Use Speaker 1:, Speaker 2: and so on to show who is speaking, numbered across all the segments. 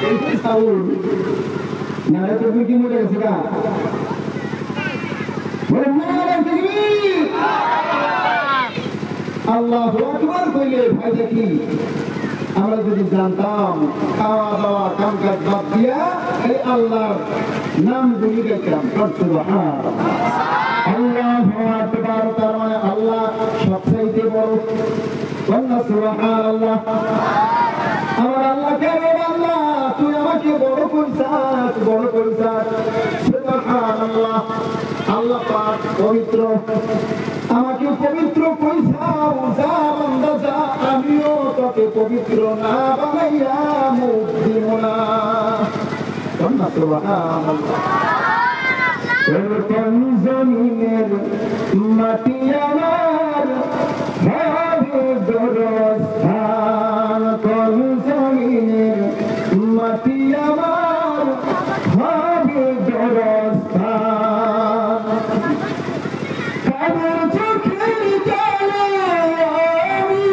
Speaker 1: এই সাউল নারে তো কি মরে গেছে গা বলে নারে তাকবীর আল্লাহু আকবার কইলে ফায়দা কি আমরা যদি জানতাম খাওয়া দাওয়া কাম কাজ বাদ দিয়া এই আল্লাহর নাম গুলি গাইতাম সুবহানাল্লাহ আল্লাহু আকবার তার মানে আল্লাহ সবচাইতে বড় বলনা সুবহানাল্লাহ আমার আল্লাহ কে রে আল্লাহ তুই আমাকে বড় করিস সুবহানাল্লাহ আল্লাহ পাক পবিত্র আমাকে পবিত্র কইছাও যা বান্দা যা আমিও তোকে পবিত্র না বানাইয়া মুখ দিব না বলনা সুবহানাল্লাহ কোন জমিনের মাটি আমার হবে গোরস্থান কোন জমিনের মাটি আমার হবে গোরস্থান কাদের চোখের জলে আমি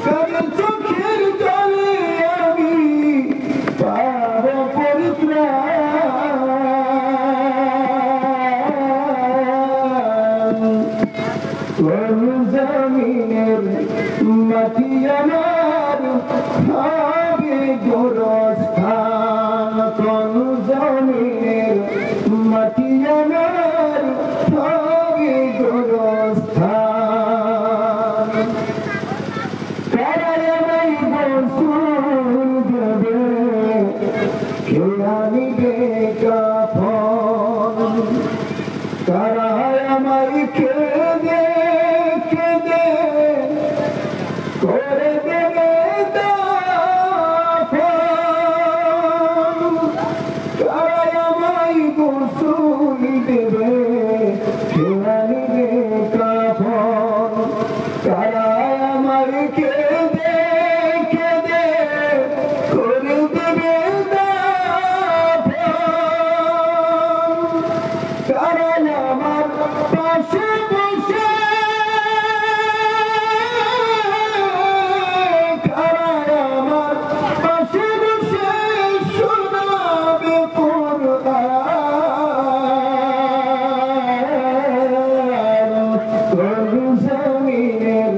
Speaker 1: কাদের চোখের জলে আমি পাব পরিত্রাণ কোন জমিনের মাটি আমার হবে গোরস্থান কোন জমিনের মাটি আমার হবে গোরস্থান কারায় নাই বসুন দেবে কে আনিবে কাফন কারায় আমায় কেঁদে কেঁদে করে দেবে দাফন কারায় আমায় গোসল দেবে কে আনিবে কাফন কারায় আমায় কেঁদে কেঁদে করে দেবে দাফন কারায় আমার পাশে বসে কারায় আমার পাশে বসে শোনাবে কোরআন কোন জমিনের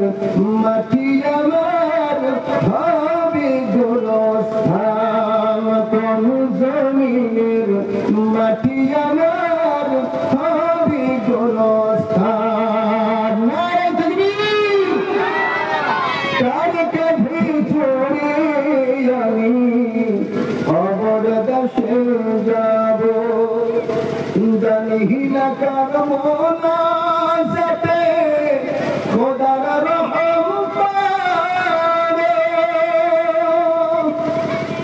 Speaker 1: মাটি আমার হবে গোরস্থান কোন জমিনের মাটি আমার হবে গোরস্থান নারে তাকবীর কার কাঁধে চড়ে আমি অমর দেশে যাব জানি না কার মনা যাতে খোদার রহম পাবো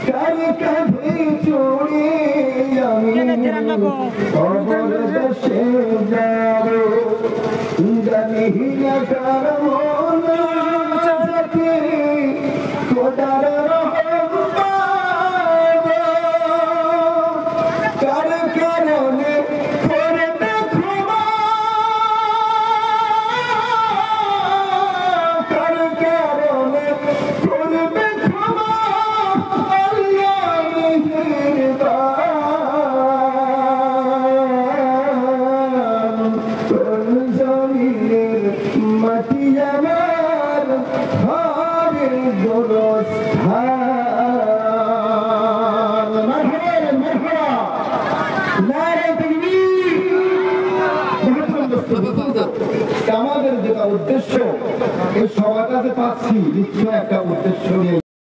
Speaker 1: কার কাঁধে চড়ে আমি অমর দেশে যাব জানি না কার মনা যাতে খোদার রহম পাবো কার কারণে করবে ক্ষমা কার কারণে করবে ক্ষমা আল্লাহ মেহেরবান কোন জমিনের মাটি আমার হবে গোরস্থান মারহাবা নারে তাকবীর আমাদের যেটা উদ্দেশ্য এই সবার কাছে পাচ্ছি নিশ্চয় একটা উদ্দেশ্য